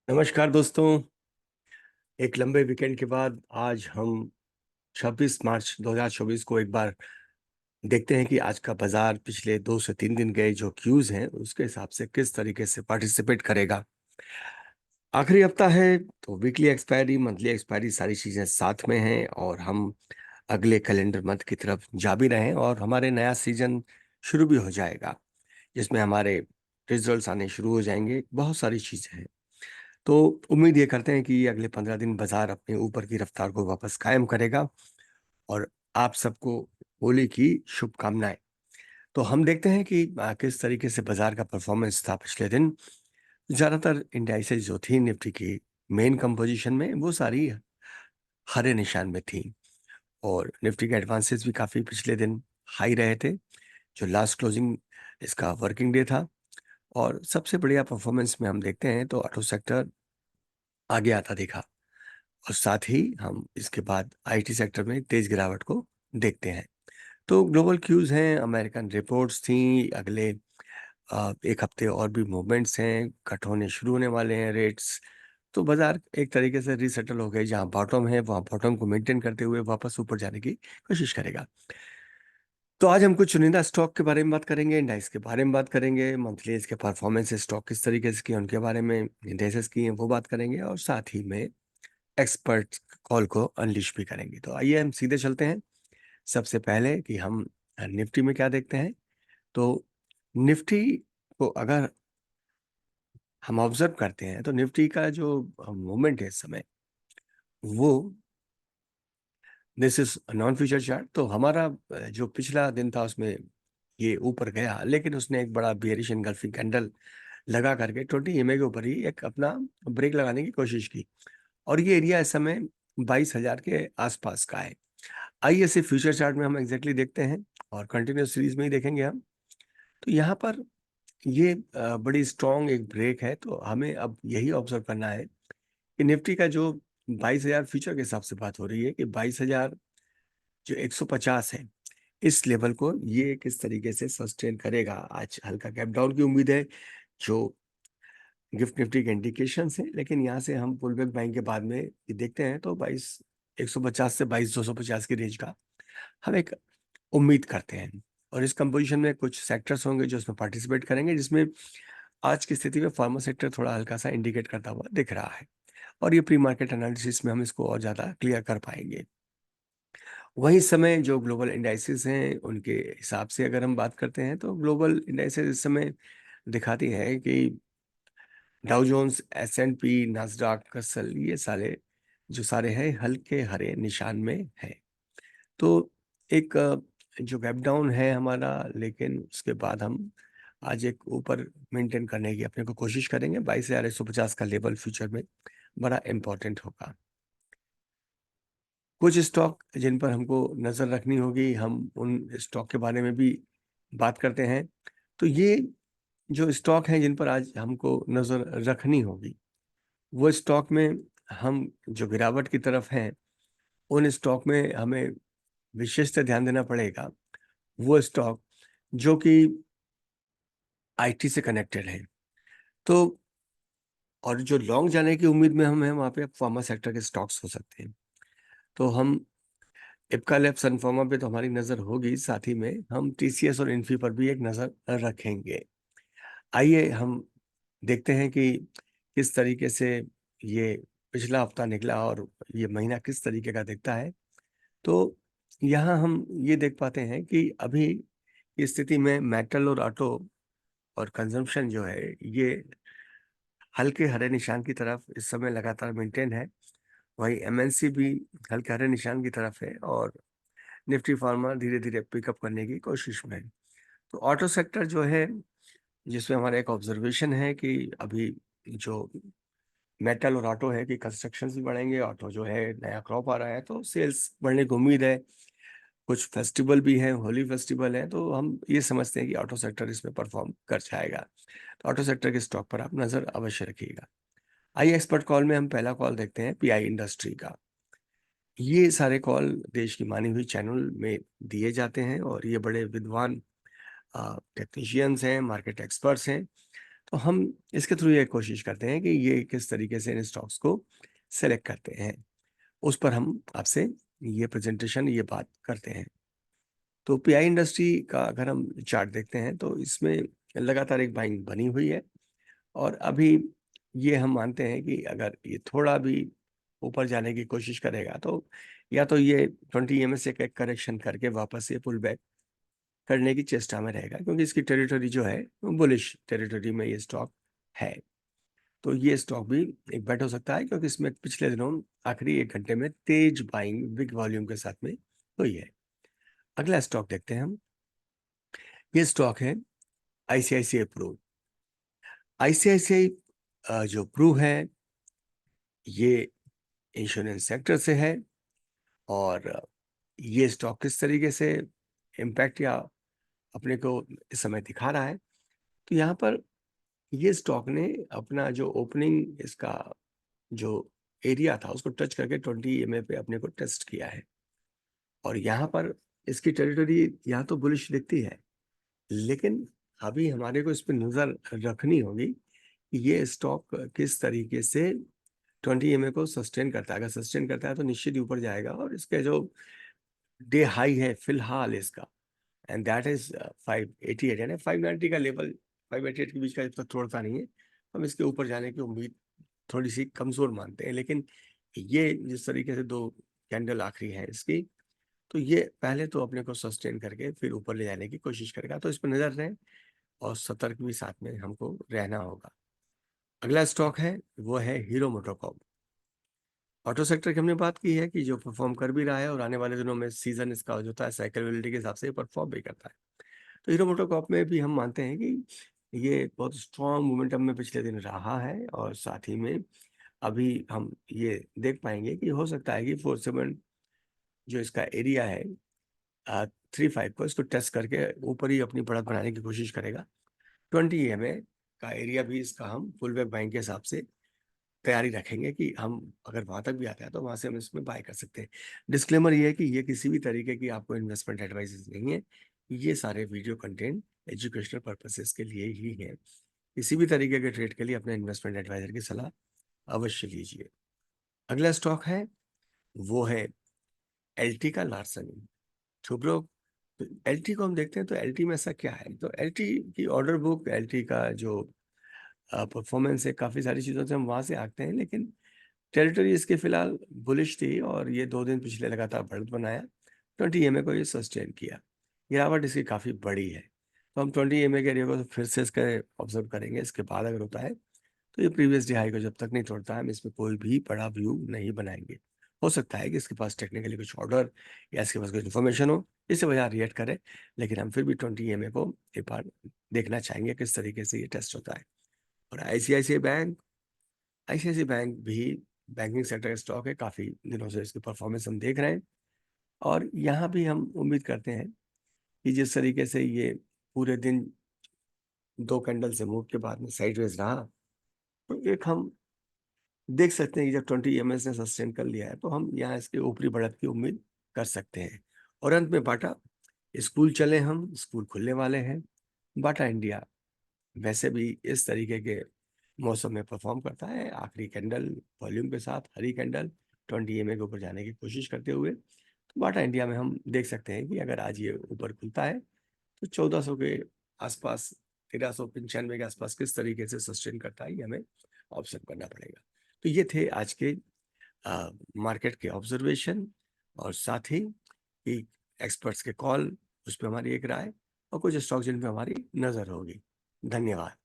नमस्कार दोस्तों। एक लंबे वीकेंड के बाद आज हम 26 मार्च 2024 को एक बार देखते हैं कि आज का बाजार पिछले 2 से 3 दिन गए जो क्यूज हैं उसके हिसाब से किस तरीके से पार्टिसिपेट करेगा। आखिरी हफ्ता है तो वीकली एक्सपायरी, मंथली एक्सपायरी सारी चीजें साथ में हैं और हम अगले कैलेंडर मंथ की तरफ जा भी रहे हैं और हमारे नया सीजन शुरू भी हो जाएगा जिसमें हमारे रिजल्ट्स आने शुरू हो जाएंगे। बहुत सारी चीजें हैं तो उम्मीद ये करते हैं कि अगले 15 दिन बाजार अपने ऊपर की रफ्तार को वापस कायम करेगा और आप सबको होली की शुभकामनाएं। तो हम देखते हैं कि किस तरीके से बाजार का परफॉर्मेंस था पिछले दिन। ज्यादातर इंडाइसेस जो थी निफ्टी की मेन कंपोजिशन में वो सारी हरे निशान में थी और निफ्टी के एडवांसेस भी काफी पिछले दिन हाई रहे थे जो लास्ट क्लोजिंग इसका वर्किंग डे था। और सबसे बढ़िया परफॉर्मेंस में हम देखते हैं तो ऑटो सेक्टर आगे आता देखा और साथ ही हम इसके बाद आईटी सेक्टर में तेज गिरावट को देखते हैं। तो ग्लोबल क्यूज हैं, अमेरिकन रिपोर्ट्स थी, अगले एक हफ्ते और भी मूवमेंट्स हैं, कट होने शुरू होने वाले हैं रेट्स। तो बाजार एक तरीके से रीसेटल हो गए, जहां बॉटम है वहां बॉटम को मेंटेन करते हुए वापस ऊपर जाने की कोशिश करेगा। तो आज हम कुछ चुनिंदा स्टॉक के बारे में बात करेंगे, इंडाइस के बारे में बात करेंगे, मंथली इसके परफॉर्मेंस स्टॉक किस तरीके से किए उनके बारे में, इंडेक्सेस की हैं वो बात करेंगे और साथ ही में एक्सपर्ट कॉल को अनलिश भी करेंगे। तो आइए हम सीधे चलते हैं। सबसे पहले कि हम निफ्टी में क्या देखते हैं। तो निफ्टी को अगर हम ऑब्जर्व करते हैं तो निफ्टी का जो मूवमेंट है इस समय वो this is non future chart. तो हमारा जो पिछला दिन था उसमें ये ऊपर गया लेकिन उसने एक बड़ा बियरिश एनगल्फिंग कैंडल लगा करके 20 EMA के ऊपर ही एक अपना ब्रेक लगाने की कोशिश की और ये एरिया इस समय 22,000 के आसपास का है। आइए इसे फ्यूचर चार्ट में हम एग्जैक्टली देखते हैं और कंटिन्यूस सीरीज में ही देखेंगे हम। तो यहाँ पर ये बड़ी स्ट्रॉन्ग एक ब्रेक है तो हमें अब यही ऑब्जर्व करना है कि निफ्टी का जो 22,000 फ्यूचर के हिसाब से बात हो रही है कि 22,000 जो 150 है इस लेवल को ये किस तरीके से सस्टेन करेगा। आज हल्का गैप डाउन की उम्मीद है जो गिफ्ट निफ्टी के इंडिकेशन है, लेकिन यहाँ से हम पुल बैक बाइंग के बाद में ये देखते हैं तो 22,150 से 22,250 की रेंज का हम एक उम्मीद करते हैं। और इस कंपोजिशन में कुछ सेक्टर्स होंगे जो इसमें पार्टिसिपेट करेंगे जिसमें आज की स्थिति में फार्मा सेक्टर थोड़ा हल्का सा इंडिकेट करता हुआ दिख रहा है और ये प्री मार्केट एनालिसिस में हम इसको और ज़्यादा क्लियर कर पाएंगे। वही समय जो ग्लोबल इंडाइसेस हैं उनके हिसाब से अगर हम बात करते हैं तो ग्लोबल इंडाइसेस इस समय दिखाती है कि डाउ जोन्स, S&P, नास्डाक, कसल ये सारे जो सारे हैं हल्के हरे निशान में है। तो एक जो गैप डाउन है हमारा, लेकिन उसके बाद हम आज एक ऊपर मेंटेन करने की अपने को कोशिश करेंगे। 22,150 का लेवल फ्यूचर में बड़ा इंपॉर्टेंट होगा। कुछ स्टॉक जिन पर हमको नजर रखनी होगी, हम उन स्टॉक के बारे में भी बात करते हैं। तो ये जो स्टॉक हैं जिन पर आज हमको नजर रखनी होगी वो स्टॉक में हम जो गिरावट की तरफ हैं उन स्टॉक में हमें विशेषतः ध्यान देना पड़ेगा। वो स्टॉक जो कि आईटी से कनेक्टेड है। तो और जो लॉन्ग जाने की उम्मीद में हम हैं वहाँ पे फार्मा सेक्टर के स्टॉक्स हो सकते हैं। तो हम इप्का लैब, सन फार्मा पे तो हमारी नज़र होगी, साथ ही में हम टीसीएस और इन्फी पर भी एक नज़र रखेंगे। आइए हम देखते हैं कि किस तरीके से ये पिछला हफ्ता निकला और ये महीना किस तरीके का दिखता है। तो यहाँ हम ये देख पाते हैं कि अभी की स्थिति में मेटल और ऑटो और कंजम्पशन जो है ये हल्के हरे निशान की तरफ इस समय लगातार मेंटेन है। वही एमएनसी भी हल्के हरे निशान की तरफ है और निफ्टी फार्मा धीरे धीरे पिकअप करने की कोशिश में है। तो ऑटो सेक्टर जो है जिसमें हमारा एक ऑब्जर्वेशन है कि अभी जो मेटल और ऑटो है कि कंस्ट्रक्शन भी बढ़ेंगे, ऑटो जो है नया क्रॉप आ रहा है तो सेल्स बढ़ने की उम्मीद है। कुछ फेस्टिवल भी हैं, होली फेस्टिवल है, तो हम ये समझते हैं कि ऑटो सेक्टर इसमें परफॉर्म कर जाएगा। तो ऑटो सेक्टर के स्टॉक पर आप नजर अवश्य रखिएगा। आइए एक्सपर्ट कॉल में हम पहला कॉल देखते हैं पीआई इंडस्ट्री का। ये सारे कॉल देश की मानी हुई चैनल में दिए जाते हैं और ये बड़े विद्वान टेक्नीशियंस हैं, मार्केट एक्सपर्ट्स हैं। तो हम इसके थ्रू ये कोशिश करते हैं कि ये किस तरीके से इन स्टॉक्स को सेलेक्ट करते हैं, उस पर हम आपसे ये प्रेजेंटेशन, ये बात करते हैं। तो पीआई इंडस्ट्री का अगर हम चार्ट देखते हैं तो इसमें लगातार एक बाइंग बनी हुई है, और अभी ये हम मानते हैं कि अगर ये थोड़ा भी ऊपर जाने की कोशिश करेगा तो या तो ये 20 ईएमए से एक करेक्शन करके वापस ये पुल बैक करने की चेष्टा में रहेगा, क्योंकि इसकी टेरिटरी जो है बुलिश टेरिटरी में ये स्टॉक है। तो ये स्टॉक भी एक बेट हो सकता है, क्योंकि इसमें पिछले दिनों आखिरी 1 घंटे में तेज बाइंग बिग वॉल्यूम के साथ में हुई है। अगला स्टॉक देखते हैं हम। ये स्टॉक है आईसीआईसीआई प्रू। आईसीआईसीआई जो प्रू है, ये इंश्योरेंस सेक्टर से है, और ये स्टॉक किस तरीके से इम्पैक्ट या अपने को इस समय दिखा रहा है, तो यहाँ पर ये स्टॉक ने अपना जो ओपनिंग, इसका जो एरिया था उसको टच करके 20 ईएमए पे अपने को टेस्ट किया है, और यहाँ पर इसकी टेरिटरी यहाँ तो बुलिश दिखती है, लेकिन अभी हमारे को इस पर नजर रखनी होगी कि ये स्टॉक किस तरीके से 20 ईएमए को सस्टेन करता है। अगर सस्टेन करता है तो निश्चित ही ऊपर जाएगा, और इसके जो डे हाई है फिलहाल इसका, एंड दैट इज 588, यानी 590 का लेवल, 588 के बीच का जब तक तोड़ता नहीं है हम इसके ऊपर जाने की उम्मीद थोड़ी सी कमजोर मानते हैं। लेकिन ये जिस तरीके से 2 कैंडल आखिरी है इसकी, तो ये पहले तो अपने को सस्टेन करके फिर ऊपर ले जाने की कोशिश करेगा, तो इस पर नजर रहें और सतर्क भी साथ में हमको रहना होगा। अगला स्टॉक है वो है हीरो मोटोकॉर्प। ऑटो सेक्टर की हमने बात की है कि जो परफॉर्म कर भी रहा है, और आने वाले दिनों में सीजन इसका जो होता है साइकिलिटी के हिसाब से परफॉर्म भी करता है। तो हीरो मोटोकॉर्प में भी हम मानते हैं कि ये बहुत स्ट्रॉन्ग मोमेंटम में पिछले दिन रहा है, और साथ ही में अभी हम ये देख पाएंगे कि हो सकता है कि 47 जो इसका एरिया है 35 को, इसको टेस्ट करके ऊपर ही अपनी बढ़त बनाने की कोशिश करेगा। 20 ईएमए का एरिया भी इसका हम फुल बैक बाइंग के हिसाब से तैयारी रखेंगे कि हम अगर वहां तक भी आता है तो वहां से हम इसमें बाय कर सकते हैं। डिस्क्लेमर ये है कि ये किसी भी तरीके की आपको इन्वेस्टमेंट एडवाइस नहीं है, ये सारे वीडियो कंटेंट एजुकेशनल पर्पसेस के लिए ही है। किसी भी तरीके के ट्रेड के लिए अपने इन्वेस्टमेंट एडवाइजर की सलाह अवश्य लीजिए। अगला स्टॉक है वो है एलटी का लार्सन। शुभ्रो, तो एलटी को हम देखते हैं तो एलटी में ऐसा क्या है, तो एलटी की ऑर्डर बुक, एलटी का जो परफॉर्मेंस है, काफ़ी सारी चीज़ों से हम वहाँ से आते हैं, लेकिन टेरिटरी इसकी फिलहाल बुलिश थी, और ये 2 दिन पिछले लगातार बढ़त बनाया, 20 ईएमए को ये सस्टेन किया। गिरावट इसकी काफ़ी बड़ी है, तो हम 20 ईएमए के एरिया को फिर से इसके ऑब्जर्व करेंगे। इसके बाद अगर होता है तो ये प्रीवियस डे हाई को जब तक नहीं तोड़ता है हम इस पर कोई भी बड़ा व्यू नहीं बनाएंगे। हो सकता है कि इसके पास टेक्निकली कुछ ऑर्डर या इसके पास कुछ इन्फॉर्मेशन हो, इसे वजह रिएक्ट करे, लेकिन हम फिर भी 20 ईएमए को एक बार देखना चाहेंगे किस तरीके से ये टेस्ट होता है। और आईसीआईसीआई बैंक भी बैंकिंग सेक्टर का स्टॉक है, काफ़ी दिनों से इसकी परफॉर्मेंस हम देख रहे हैं, और यहाँ भी हम उम्मीद करते हैं कि जिस तरीके से ये पूरे दिन 2 कैंडल से मूव के बाद में साइडवेज रहा, तो एक हम देख सकते हैं कि जब 20 ईएमएस ने सस्टेन कर लिया है तो हम यहाँ इसके ऊपरी बढ़त की उम्मीद कर सकते हैं। और अंत में बाटा, स्कूल चले, हम स्कूल खुलने वाले हैं। बाटा इंडिया वैसे भी इस तरीके के मौसम में परफॉर्म करता है, आखिरी कैंडल वॉल्यूम के साथ हरी कैंडल 20 ईएमए के ऊपर जाने की कोशिश करते हुए, तो बाटा इंडिया में हम देख सकते हैं कि अगर आज ये ऊपर खुलता है तो 1400 के आसपास, 1395 के आसपास किस तरीके से सस्टेन करता है ये हमें ऑब्जर्व करना पड़ेगा। तो ये थे आज के मार्केट के ऑब्जर्वेशन, और साथ ही कि एक्सपर्ट्स के कॉल, उस पर हमारी एक राय, और कुछ स्टॉक जिन पे हमारी नज़र होगी। धन्यवाद।